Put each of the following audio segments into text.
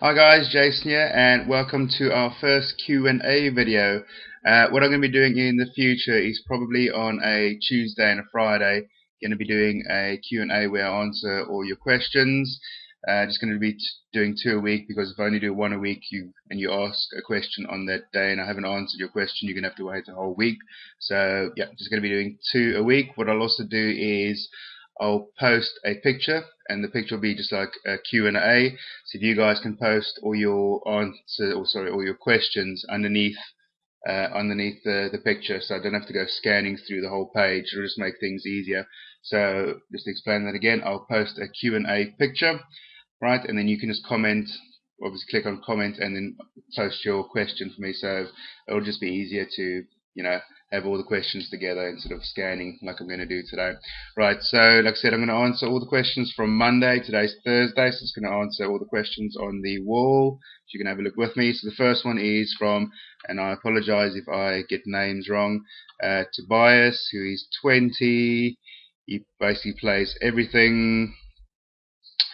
Hi guys, Jason here, and welcome to our first Q&A video. What I'm going to be doing in the future is probably on a Tuesday and a Friday, going to be doing a Q&A where I answer all your questions. Just going to be doing 2 a week, because if I only do 1 a week and you ask a question on that day and I haven't answered your question, you're going to have to wait a whole week. So yeah, just going to be doing 2 a week. What I'll also do is I'll post a picture, and the picture will be just like a Q&A. So if you guys can post all your all your questions underneath the picture, so I don't have to go scanning through the whole page. It'll just make things easier. So just to explain that again, I'll post a Q&A picture, right, and then you can just comment. Obviously, click on comment and then post your question for me. So it'll just be easier to have all the questions together instead of scanning like I'm going to do today. Right, so like I said, I'm going to answer all the questions from Monday. Today's Thursday, so it's going to answer all the questions on the wall. So you can have a look with me. So the first one is from, and I apologize if I get names wrong, Tobias, who is 20. He basically plays everything,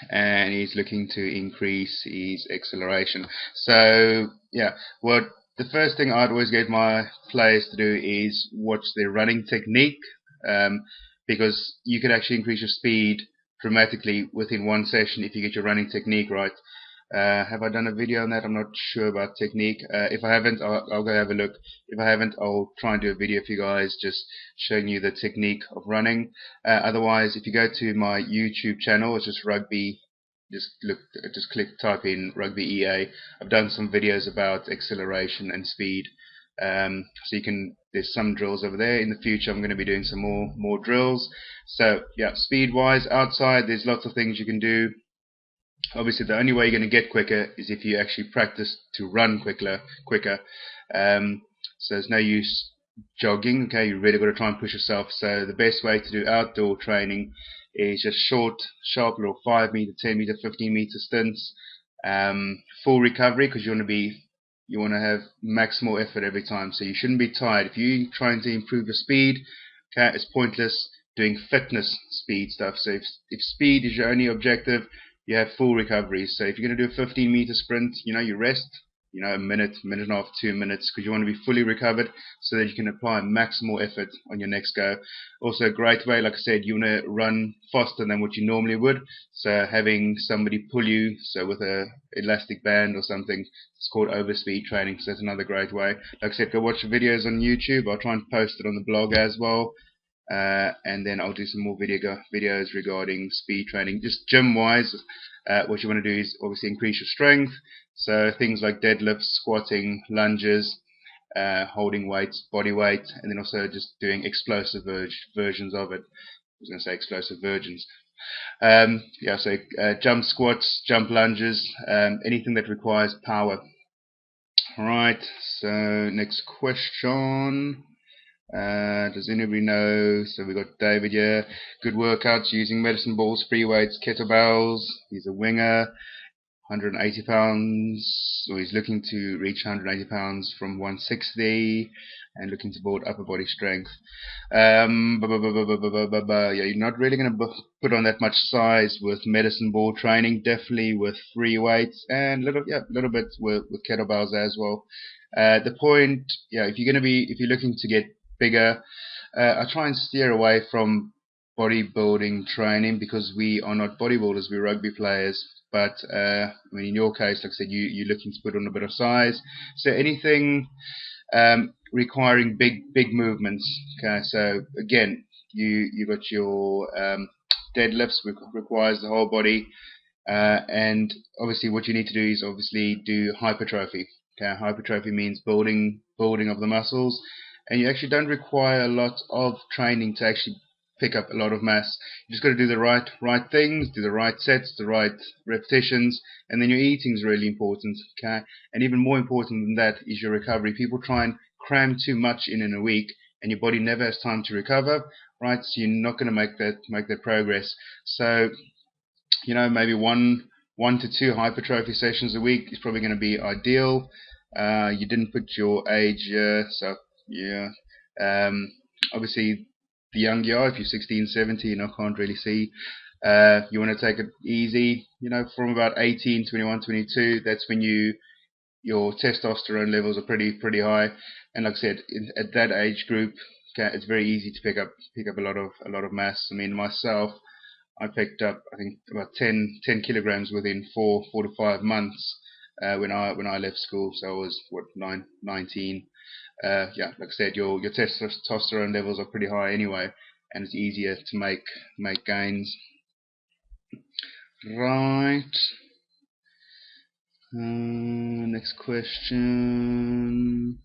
and he's looking to increase his acceleration. So yeah, what the first thing I'd always get my players to do is watch their running technique, because you can actually increase your speed dramatically within one session if you get your running technique right. Have I done a video on that? I'm not sure about technique. If I haven't, I'll go have a look. If I haven't, I'll try and do a video for you guys just showing you the technique of running. Otherwise, if you go to my YouTube channel, it's just rugby. Just type in Rugby EA. I've done some videos about acceleration and speed. So you can. There's some drills over there. In the future, I'm going to be doing some more drills. So yeah, speed-wise, outside, there's lots of things you can do. Obviously, the only way you're going to get quicker is if you actually practice to run quicker. So there's no use jogging. Okay, you really got to try and push yourself. So the best way to do outdoor training is just short, sharp little 5 meter, 10 meter, 15 meter stints. Full recovery, because you want to have maximal effort every time. So you shouldn't be tired. If you're trying to improve your speed, okay, it's pointless doing fitness speed stuff. So if speed is your only objective, you have full recovery. So if you're going to do a 15 meter sprint, you rest, a minute, minute and a half, 2 minutes, because you want to be fully recovered so that you can apply maximal effort on your next go. Also, a great way, like I said, you want to run faster than what you normally would. So having somebody pull you, so with a elastic band or something, it's called overspeed training. So that's another great way. Like I said, go watch the videos on YouTube. I'll try and post it on the blog as well. And then I'll do some more videos regarding speed training. Just gym wise, what you want to do is obviously increase your strength. So things like deadlifts, squatting, lunges, holding weights, body weight, and then also just doing explosive versions of it. I was going to say explosive versions. Yeah, so jump squats, jump lunges, anything that requires power. Alright, so next question. Does anybody know? So we got David here. Good workouts using medicine balls, free weights, kettlebells. He's a winger, 180 pounds. So he's looking to reach 180 pounds from 160 and looking to build upper body strength. Yeah, you're not really going to put on that much size with medicine ball training. Definitely with free weights and little bit with kettlebells as well. The point, if you're looking to get bigger, I try and steer away from bodybuilding training, because we are not bodybuilders, we're rugby players. But I mean, in your case, like I said, you're looking to put on a bit of size. So anything requiring big movements. Okay, so again, you got your deadlifts, which requires the whole body, and obviously what you need to do is obviously do hypertrophy. Okay, hypertrophy means building of the muscles, and you actually don't require a lot of training to actually pick up a lot of mass. You just got to do the right things, do the right sets, the right repetitions, and then your eating is really important. Okay, and even more important than that is your recovery. People try and cram too much in a week, and your body never has time to recover. Right, so you're not going to make that progress. So maybe one to two hypertrophy sessions a week is probably going to be ideal. You didn't put your age, so yeah. Obviously, the younger you are, if you're 16, 17, I can't really see. You want to take it easy, from about 18, 21, 22. That's when your testosterone levels are pretty high, and like I said, at that age group, okay, it's very easy to pick up a lot of mass. I mean, myself, I picked up, I think, about 10 kilograms within 4 to 5 months when I left school. So I was 19. Yeah, like I said, your testosterone levels are pretty high anyway, and it's easier to make gains. Right. Next question.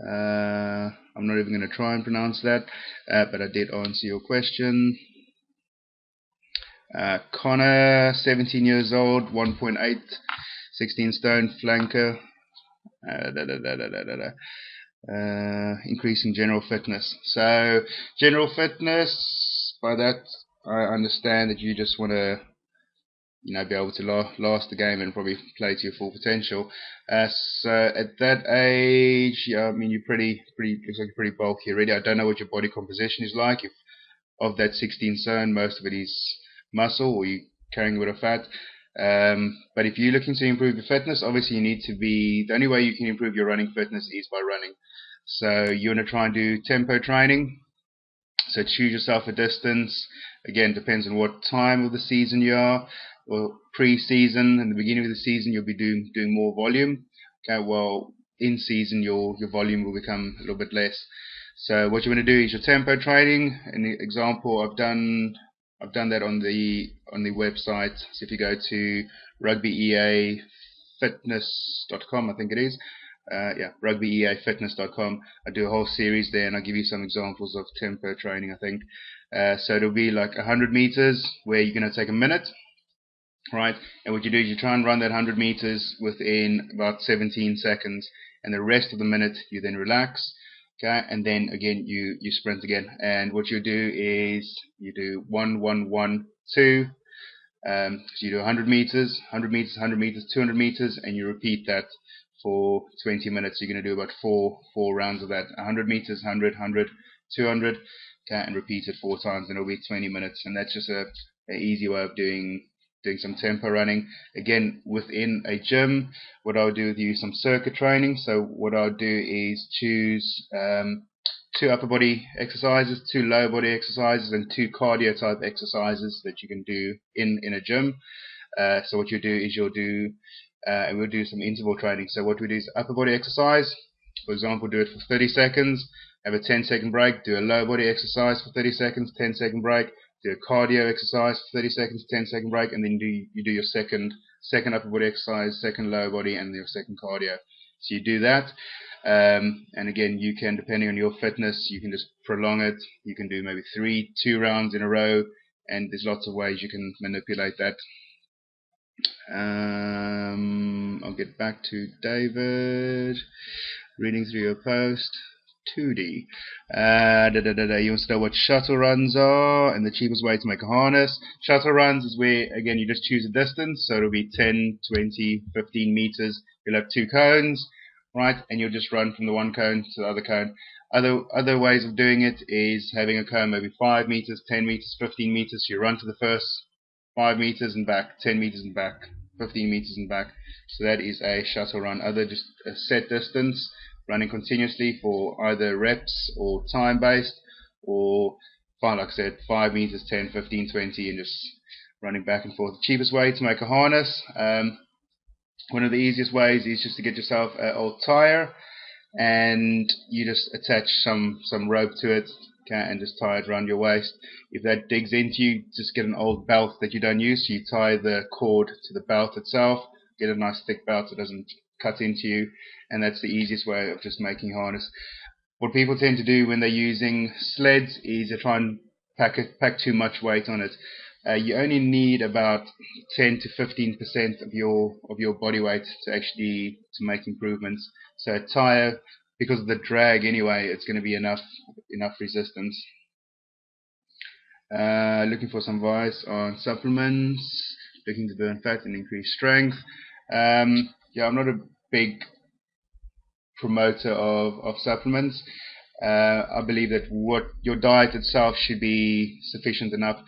I'm not even going to try and pronounce that, but I did answer your question. Connor, 17 years old, 1.8, 16 stone, flanker. Increasing general fitness. So, general fitness, by that, I understand that you just want to be able to last the game and probably play to your full potential. So at that age, yeah, I mean, you're looks like you're pretty bulky already. I don't know what your body composition is like. If of that 16 stone, most of it is muscle, or you carrying a bit of fat. But if you're looking to improve your fitness, obviously you need to be. The only way you can improve your running fitness is by running. So you want to try and do tempo training. So choose yourself a distance. Again, depends on what time of the season you are. Well, pre-season and the beginning of the season, you'll be doing more volume. Okay, well, in season, your volume will become a little bit less. So what you want to do is your tempo training. An example, I've done that on the website. So if you go to rugbyefitness.com, I think it is. Yeah, rugbyefitness.com. I do a whole series there, and I'll give you some examples of tempo training, I think. So it'll be like 100 meters, where you're going to take a minute, right? And what you do is you try and run that 100 meters within about 17 seconds, and the rest of the minute you then relax, okay? And then again you sprint again. And what you do is you do 1, 1, 1, 2. So you do 100 meters, 100 meters, 100 meters, 200 meters, and you repeat that for 20 minutes. You're going to do about four rounds of that. 100 meters, 100, 100, 200, okay, and repeat it 4 times, and it'll be 20 minutes. And that's just a easy way of doing some tempo running. Again, within a gym, what I'll do is use some circuit training. So what I'll do is choose 2 upper body exercises, 2 lower body exercises, and 2 cardio type exercises that you can do in a gym. So what you do is and we'll do some interval training. So what we do is upper body exercise, for example, do it for 30 seconds, have a 10-second break, do a lower body exercise for 30 seconds, 10-second break, do a cardio exercise for 30 seconds, 10-second break, and then you do your second upper body exercise, second lower body, and your second cardio. So you do that, and again, you can, depending on your fitness, you can just prolong it. You can do maybe 2 rounds in a row, and there's lots of ways you can manipulate that. I'll get back to David. Reading through your post. 2D. You want to know what shuttle runs are and the cheapest way to make a harness. Shuttle runs is where, again, you just choose a distance. So it'll be 10, 20, 15 meters. You'll have 2 cones, right? And you'll just run from the one cone to the other cone. Other ways of doing it is having a cone maybe 5 meters, 10 meters, 15 meters. So you run to the first 5 meters and back, 10 meters and back, 15 meters and back. So that is a shuttle run. Just a set distance, running continuously for either reps or time based, or like I said, 5 meters, 10, 15, 20, and just running back and forth. The cheapest way to make a harness, one of the easiest ways is just to get yourself an old tire, and you just attach some rope to it, okay, and just tie it around your waist. If that digs into you, just get an old belt that you don't use. So you tie the cord to the belt itself, get a nice thick belt so it doesn't cut into you, and that's the easiest way of just making harness. What people tend to do when they're using sleds is they try and pack too much weight on it. You only need about 10 to 15% of your body weight to make improvements. So a tire, because of the drag anyway, it's going to be enough resistance. Looking for some advice on supplements, looking to burn fat and increase strength. Yeah, I'm not a big promoter of supplements. I believe that what your diet itself should be sufficient enough.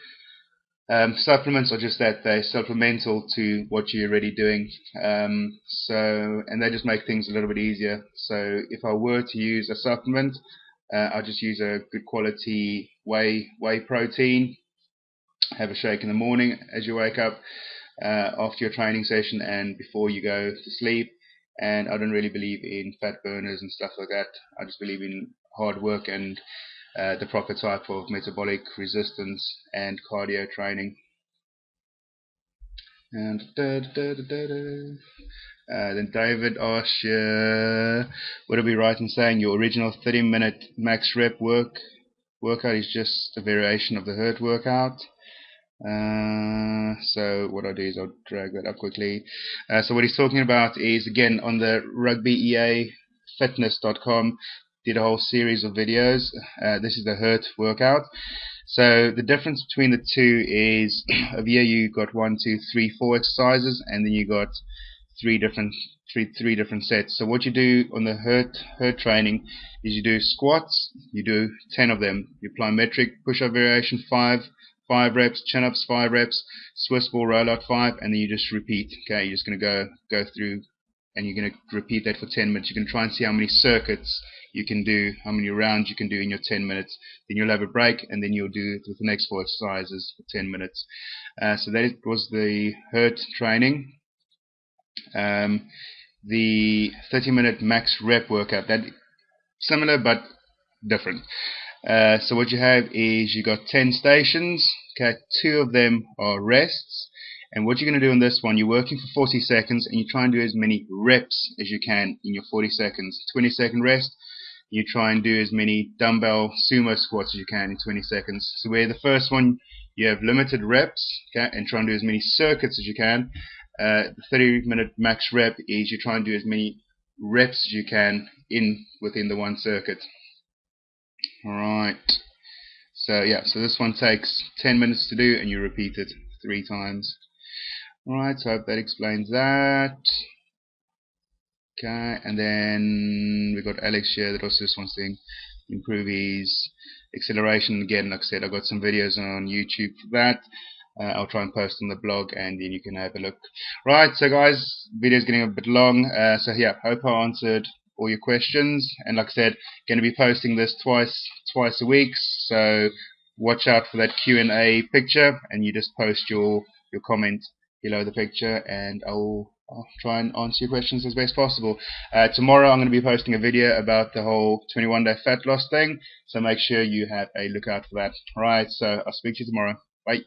Supplements are just that, they're supplemental to what you're already doing. And they just make things a little bit easier. So if I were to use a supplement, I'll just use a good quality whey protein. Have a shake in the morning as you wake up, after your training session and before you go to sleep. And I don't really believe in fat burners and stuff like that. I just believe in hard work and the proper type of metabolic resistance and cardio training. And then David asks, would it be right in saying your original 30-minute max rep workout is just a variation of the hurt workout? So what I'll do is I'll drag that up quickly. So what he's talking about is, again, on the rugbyfitness.com, did a whole series of videos. This is the hurt workout. So the difference between the two is over here you got 1, 2, 3, 4 exercises, and then you got three different sets. So what you do on the hurt training is you do squats, you do 10 of them. You plyometric push-up variation 5 reps, chin-ups 5 reps, Swiss ball rollout 5, and then you just repeat. Okay, you're just going to go through, and you're going to repeat that for 10 minutes. You can try and see how many circuits you can do, how many rounds you can do in your 10 minutes. Then you'll have a break, and then you'll do it with the next 4 exercises for 10 minutes. So that was the hurt training. The 30-minute max rep workout, that similar but different. So what you have is you got 10 stations. Okay, 2 of them are rests. And what you're going to do in this one, you're working for 40 seconds and you try and do as many reps as you can in your 40 seconds. 20-second rest. You try and do as many dumbbell sumo squats as you can in 20 seconds. So where the first one you have limited reps, okay, and try and do as many circuits as you can. The 30-minute max rep is you try and do as many reps as you can within the one circuit. Alright, so yeah, so this one takes 10 minutes to do and you repeat it 3 times. Alright, so I hope that explains that. Okay, and then we got Alex here that also just wants to improve his acceleration. Again, like I said, I've got some videos on YouTube for that. I'll try and post on the blog and then you can have a look. Right, so guys, video's getting a bit long. So yeah, hope I answered all your questions. And like I said, going to be posting this twice a week. So watch out for that Q&A picture and you just post your comment below the picture and I'll try and answer your questions as best possible. Tomorrow I'm going to be posting a video about the whole 21-day fat loss thing. So make sure you have a look out for that. Alright, so I'll speak to you tomorrow. Bye.